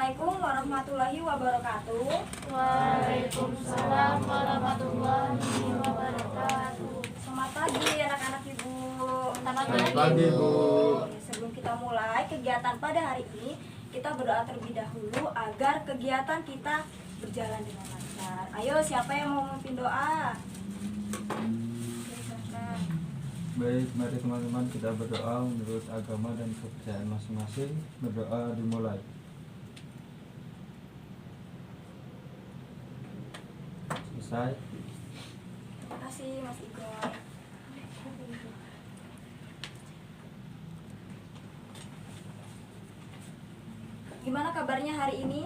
Assalamualaikum warahmatullahi wabarakatuh. Waalaikumsalam warahmatullahi wabarakatuh. Selamat pagi anak-anak ibu. Selamat pagi, Bu. Sebelum kita mulai kegiatan pada hari ini, kita berdoa terlebih dahulu agar kegiatan kita berjalan dengan lancar. Ayo, siapa yang mau memimpin doa? Oke, silakan. Baik, mari teman-teman kita berdoa menurut agama dan kepercayaan masing-masing. Berdoa dimulai. Selesai. Terima kasih Mas Igor. Gimana kabarnya hari ini?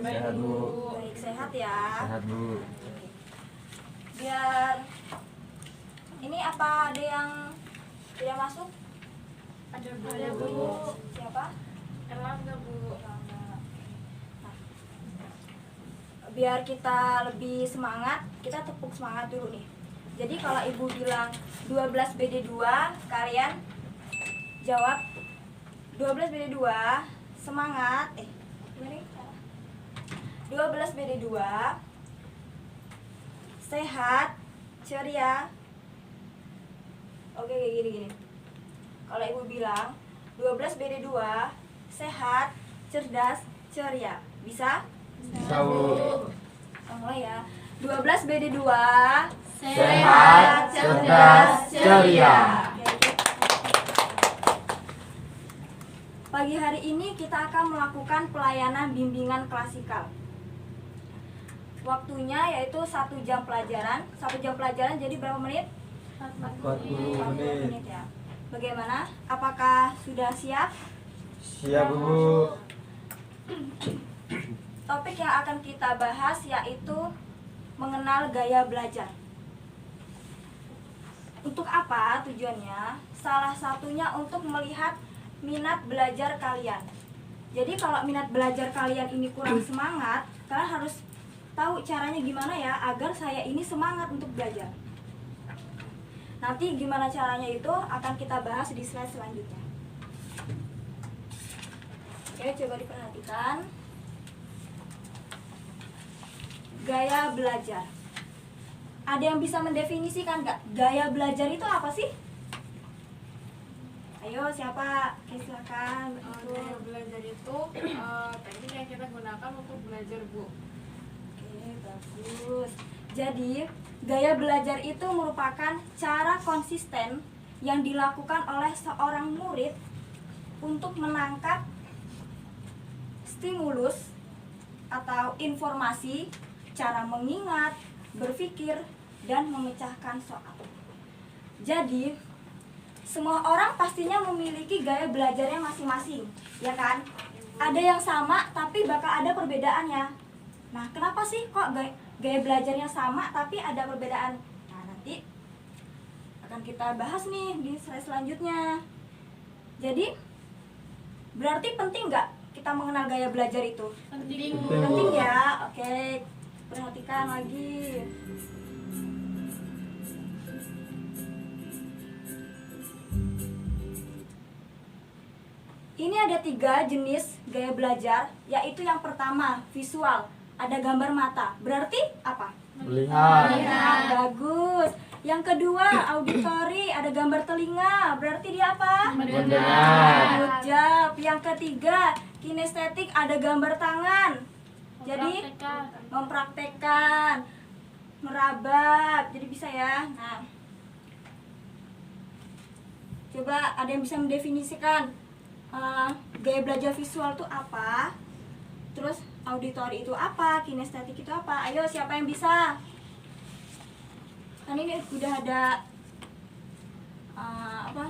Sehat, Bu. Baik, sehat ya. Sehat, Bu. Biar ini apa ada yang tidak masuk? Ada Bu. Siapa? Erlangga, Bu. Nah, biar kita lebih semangat, kita tepuk semangat dulu nih. Jadi kalau ibu bilang 12 BD2, kalian jawab 12 BD2 semangat. Gimana nih? 12 BD2 sehat, ceria. Oke, kayak gini. Kalau ibu bilang 12 BD2 sehat, cerdas, ceria. Bisa? Tahu. Mulai ya. 12 BD2 Sehat, cerdas, ceria. Pagi hari ini kita akan melakukan pelayanan bimbingan klasikal. Waktunya yaitu 1 jam pelajaran. 1 jam pelajaran jadi berapa menit? 40 menit. Ya. Bagaimana? Apakah sudah siap? Siap, Bu. Topik yang akan kita bahas yaitu mengenal gaya belajar. Untuk apa tujuannya? Salah satunya untuk melihat minat belajar kalian. Jadi kalau minat belajar kalian ini kurang semangat, kalian harus tahu caranya gimana ya agar saya ini semangat untuk belajar. Nanti gimana caranya itu akan kita bahas di slide selanjutnya. Oke, coba diperhatikan. Gaya belajar. Ada yang bisa mendefinisikan nggak? Gaya belajar itu apa sih? Ayo, siapa? Oke, silakan. Gaya belajar itu teknik yang kita gunakan untuk belajar, Bu. Oke, bagus. Jadi, gaya belajar itu merupakan cara konsisten yang dilakukan oleh seorang murid untuk menangkap stimulus atau informasi, cara mengingat, berpikir, dan memecahkan soal. Jadi, semua orang pastinya memiliki gaya belajarnya masing-masing, ya kan? Ada yang sama, tapi bakal ada perbedaannya. Nah, kenapa sih kok gaya belajarnya sama, tapi ada perbedaan? Nah, nanti akan kita bahas nih di slide selanjutnya. Jadi, berarti penting nggak kita mengenal gaya belajar itu? Penting, Bu. Penting ya, oke. Perhatikan lagi. Ini ada 3 jenis gaya belajar, yaitu yang pertama visual, ada gambar mata. Berarti apa? Melihat. Nah, bagus. Yang kedua auditori, ada gambar telinga. Berarti dia apa? Mendengar. Good job. Yang ketiga kinestetik, ada gambar tangan. Jadi mempraktekkan, meraba, jadi bisa ya. Nah, coba ada yang bisa mendefinisikan gaya belajar visual itu apa? Terus auditori itu apa? Kinestetik itu apa? Ayo, siapa yang bisa? Kan ini udah ada apa?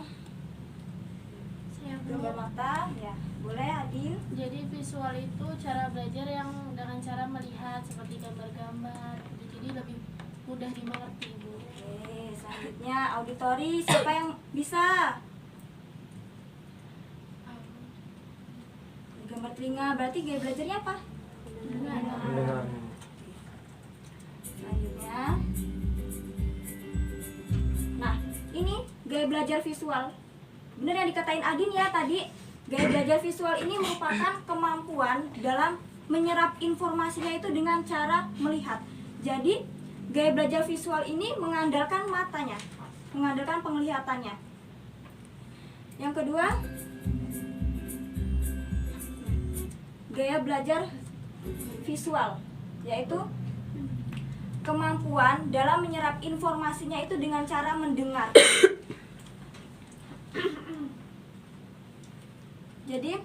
Saya, Bu. Gambar mata, ya. Boleh, Adil? Jadi visual itu cara belajar yang dengan cara melihat seperti gambar-gambar, jadi lebih mudah dimengerti, Bu. Oke, selanjutnya auditori, siapa yang bisa? Gambar telinga, berarti gaya belajarnya apa? Mendengar. Selanjutnya, nah ini gaya belajar visual. Bener yang dikatain Adin ya tadi, Gaya belajar visual ini merupakan kemampuan dalam menyerap informasinya itu dengan cara melihat. Jadi, gaya belajar visual ini mengandalkan matanya, mengandalkan penglihatannya. Yang kedua, gaya belajar visual, yaitu kemampuan dalam menyerap informasinya itu dengan cara mendengar. Jadi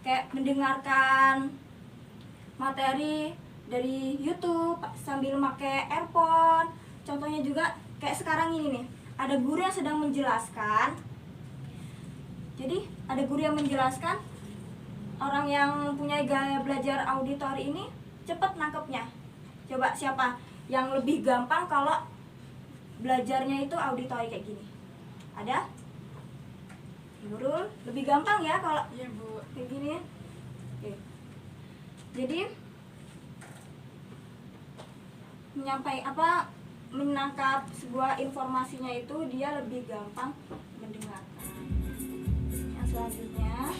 kayak mendengarkan materi dari YouTube sambil pakai earphone. Contohnya juga kayak sekarang ini nih, ada guru yang sedang menjelaskan. Jadi ada guru yang menjelaskan, orang yang punya gaya belajar auditori ini cepat nangkepnya. Coba siapa yang lebih gampang kalau belajarnya itu auditori kayak gini? Ada? Nurul, lebih gampang ya kalau Iya Bu. kayak gini ya? Oke. Jadi menangkap sebuah informasinya itu dia lebih gampang mendengarkan. Yang selanjutnya,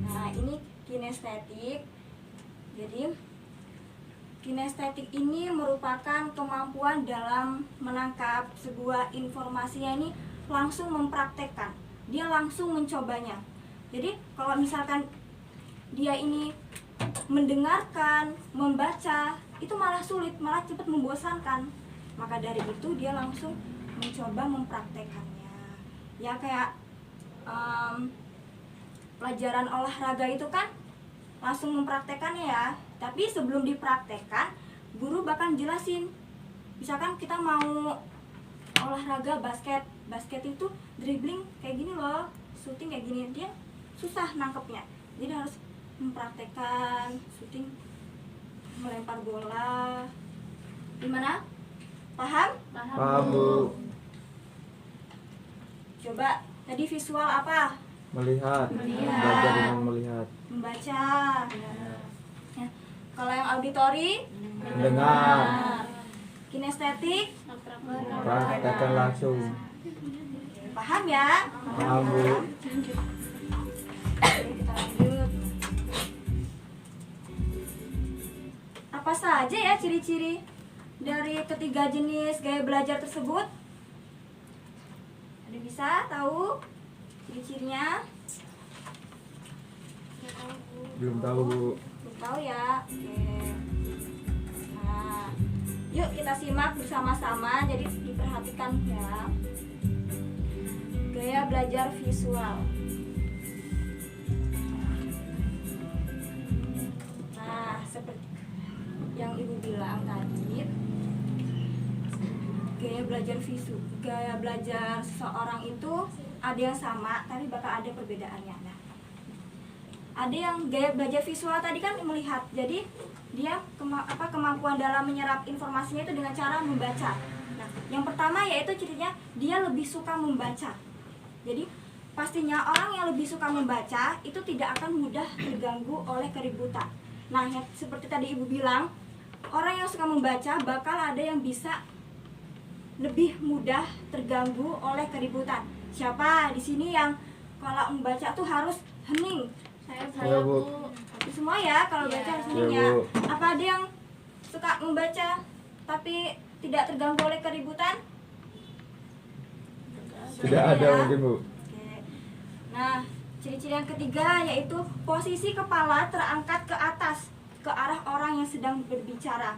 nah ini kinestetik. Jadi kinestetik ini merupakan kemampuan dalam menangkap sebuah informasinya ini langsung mempraktekkan. Dia langsung mencobanya. Jadi kalau misalkan dia ini mendengarkan, membaca, itu malah sulit, malah cepat membosankan. Maka dari itu dia langsung mencoba mempraktekannya. Ya kayak pelajaran olahraga itu kan langsung mempraktekannya ya. Tapi sebelum dipraktekkan, guru bakal jelasin. Misalkan kita mau olahraga basket itu dribbling kayak gini loh, shooting kayak gini, dia susah nangkepnya. Jadi harus mempraktekkan shooting, melempar bola. Gimana? Paham? Paham Bu. Coba tadi visual apa? Melihat. Melihat. Belajar dengan melihat. Membaca. Ya. Kalau yang auditori, Mendengar. kinestetik, Praktekkan langsung. paham ya? Paham Bu. Oke, kita lanjut. Apa saja ya ciri-ciri dari ketiga jenis gaya belajar tersebut? Ada bisa tahu ciri-cirinya? Belum tahu Bu. Belum tahu ya? Oke. Nah, yuk kita simak bersama-sama. Jadi diperhatikan ya. Gaya belajar visual. Nah, seperti yang Ibu bilang tadi, gaya belajar seseorang itu ada yang sama, tapi bakal ada perbedaannya. Nah, ada yang gaya belajar visual tadi kan melihat, jadi dia kemampuan dalam menyerap informasinya itu dengan cara membaca. Nah, yang pertama yaitu cirinya dia lebih suka membaca. Jadi pastinya orang yang lebih suka membaca itu tidak akan mudah terganggu oleh keributan. Nah, seperti tadi Ibu bilang, orang yang suka membaca bakal ada yang bisa lebih mudah terganggu oleh keributan. Siapa di sini yang kalau membaca tuh harus hening? Saya Bu. Tapi semua ya kalau baca harus hening Ya, ya. Bu. Apa ada yang suka membaca tapi tidak terganggu oleh keributan? Tidak ada Ya. mungkin Bu. Oke. Nah, ciri-ciri yang ketiga yaitu posisi kepala terangkat ke atas ke arah orang yang sedang berbicara.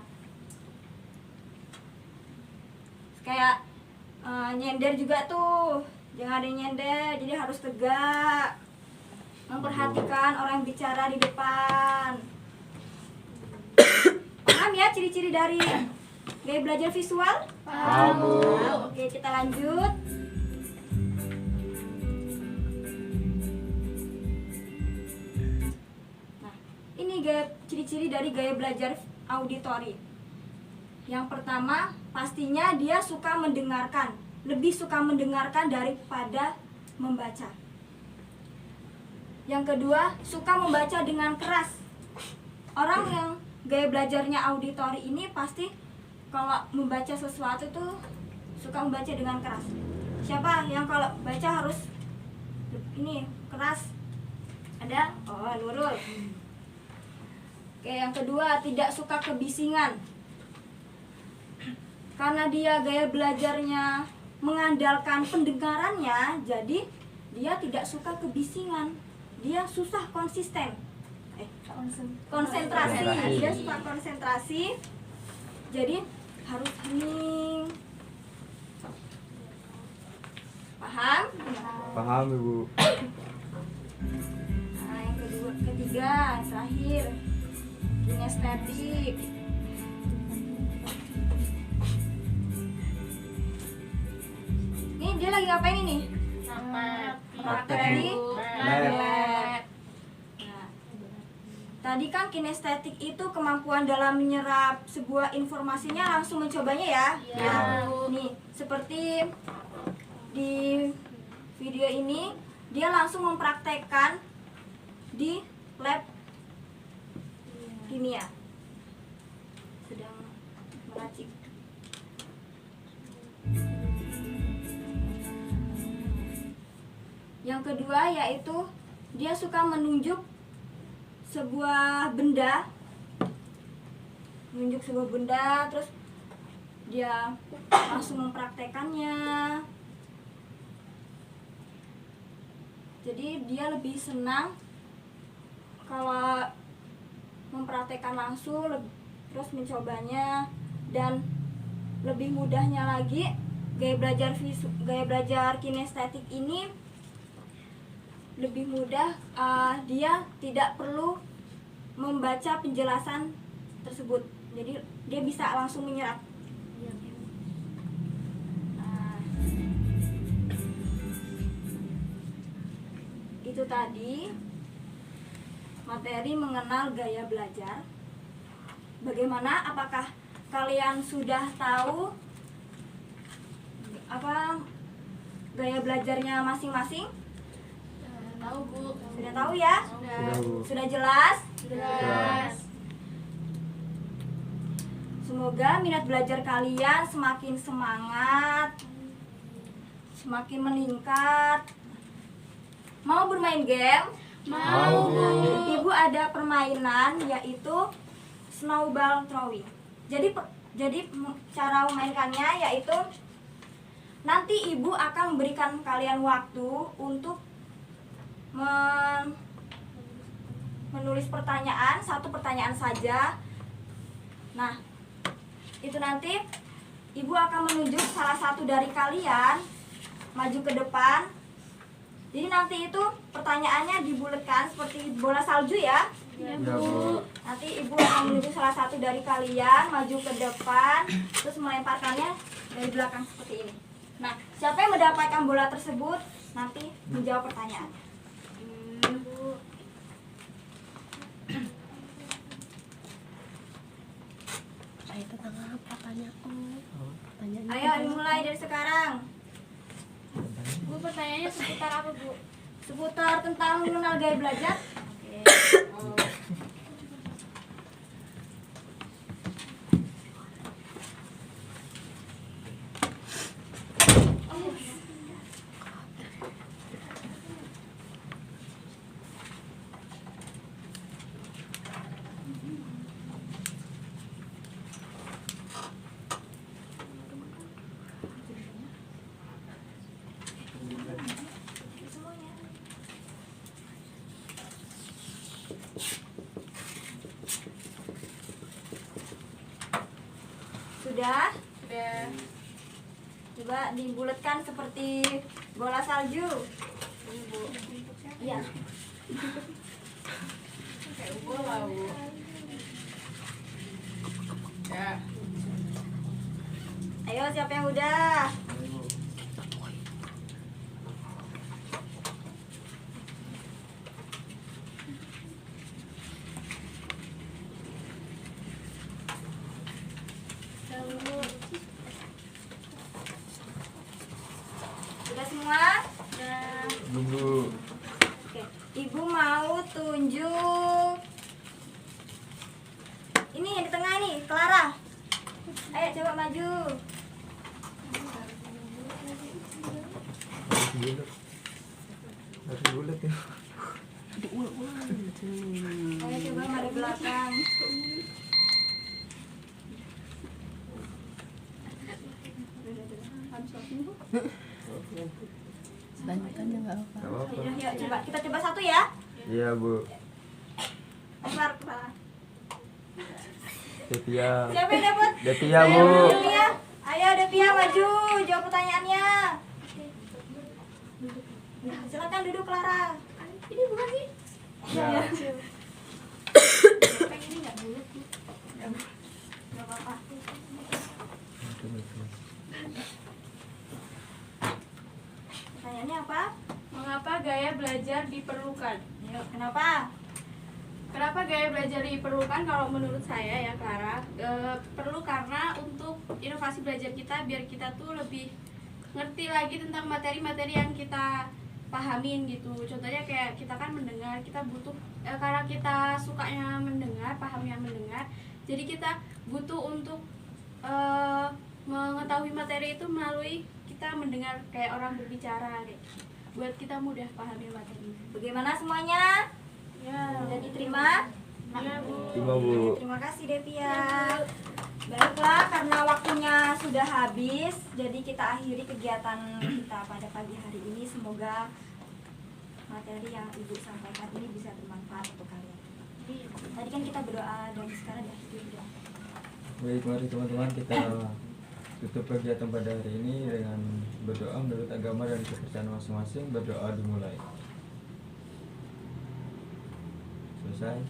Kayak nyender juga tuh, jangan ada yang nyender, jadi harus tegak, memperhatikan orang yang bicara di depan. Paham ya ciri-ciri dari gaya belajar visual? Paham Bu. Oke, kita lanjut. Nah, ini ciri-ciri dari gaya belajar auditori. Yang pertama, pastinya dia suka mendengarkan, lebih suka mendengarkan daripada membaca. Yang kedua, suka membaca dengan keras. Orang yang gaya belajarnya auditori ini pasti kalau membaca sesuatu tuh suka membaca dengan keras. Siapa yang kalau baca harus ini keras? Ada? Oh, Nurul. Oke, yang kedua, tidak suka kebisingan. Karena dia gaya belajarnya mengandalkan pendengarannya, jadi dia tidak suka kebisingan. Dia susah konsentrasi. Konsentrasi. Dia suka konsentrasi. Jadi harus hening. Paham? Paham Ibu. Nah, yang ketiga, yang terakhir, kinestetik. Nih dia lagi ngapain ini? Praktek Materi lab. lab. Nah, tadi kan kinestetik itu kemampuan dalam menyerap sebuah informasinya langsung mencobanya ya. Iya. Nih, seperti di video ini dia langsung mempraktekkan di lab kimia. Sedang meracik. Yang kedua yaitu dia suka menunjuk sebuah benda, terus dia langsung mempraktekannya. Jadi dia lebih senang kalau mempraktekkan langsung, terus mencobanya, dan lebih mudahnya lagi gaya belajar kinestetik ini lebih mudah. Dia tidak perlu membaca penjelasan tersebut, jadi dia bisa langsung menyerap. Nah, itu tadi materi mengenal gaya belajar. Bagaimana? Apakah kalian sudah tahu apa gaya belajarnya masing-masing? Tahu Bu. Sudah tahu ya? Sudah Bu. Sudah jelas? Jelas. Semoga minat belajar kalian semakin semangat, semakin meningkat. Mau bermain game? Mau Bu. Ibu ada permainan yaitu snowball throwing. Jadi cara memainkannya yaitu nanti ibu akan memberikan kalian waktu untuk menulis pertanyaan, satu pertanyaan saja. Nah, itu nanti ibu akan menunjuk salah satu dari kalian maju ke depan. Jadi nanti itu pertanyaannya dibulatkan seperti bola salju ya. Ya Bu. Nanti ibu akan menunjuk salah satu dari kalian maju ke depan, terus melemparkannya dari belakang seperti ini. Nah, siapa yang mendapatkan bola tersebut nanti menjawab pertanyaan. Saya tentang apa tanya? Pertanyaannya Ayo dimulai dari sekarang. Bu, pertanyaannya seputar apa Bu? Seputar tentang mengenal gaya belajar. Semuanya. Sudah? Udah. Coba dibulatkan seperti bola salju. Ini Bu. Iya. Kayak bola Bu. Ya. Ayo siapa yang udah? Sudah semua? Nunggu. Oke. Ibu mau tunjuk. Ini yang di tengah nih, Clara. Ayo coba maju. Harus bulat ya. diulang-ulang. Ayo coba dari belakang. Lanjutkan ya nggak apa. Gak apa-apa. Yuk, coba kita coba satu ya. Iya bu. Lempar kepala. Devia. Siapa yang dapat? Devia bu. Devia. Ayo Devia maju, jawab pertanyaannya. Nah, silakan duduk Clara. Ini bukan sih? Ya. Yang ini nggak bulat Bu. Gak apa-apa. Pertanyaannya apa? Mengapa gaya belajar diperlukan? Yuk, kenapa? Kenapa gaya belajar diperlukan? Kalau menurut saya ya Clara, perlu karena untuk inovasi belajar kita biar kita tuh lebih ngerti lagi tentang materi-materi yang kita pahamin gitu. Contohnya kayak kita kan mendengar, kita butuh karena kita sukanya mendengar, pahamnya mendengar. Jadi kita butuh untuk mengetahui materi itu melalui kita mendengar kayak orang berbicara kayak gitu. Buat kita mudah pahami materi. Bagaimana semuanya? Ya. Sudah diterima? Iya Bu. Terima bu. Terima kasih Devia. Baiklah, karena waktunya sudah habis, jadi kita akhiri kegiatan kita pada pagi hari ini. Semoga materi yang Ibu sampaikan ini bisa bermanfaat untuk kalian. Tadi kan kita berdoa dan sekarang diakhiri berdoa. Baik, mari teman-teman kita tutup kegiatan pada hari ini dengan berdoa menurut agama dan kepercayaan masing-masing. Berdoa dimulai. Selesai.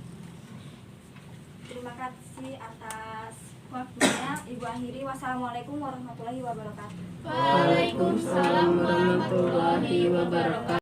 Terima kasih atas waktunya. Ibu akhiri. Wassalamualaikum warahmatullahi wabarakatuh. Waalaikumsalam warahmatullahi wabarakatuh.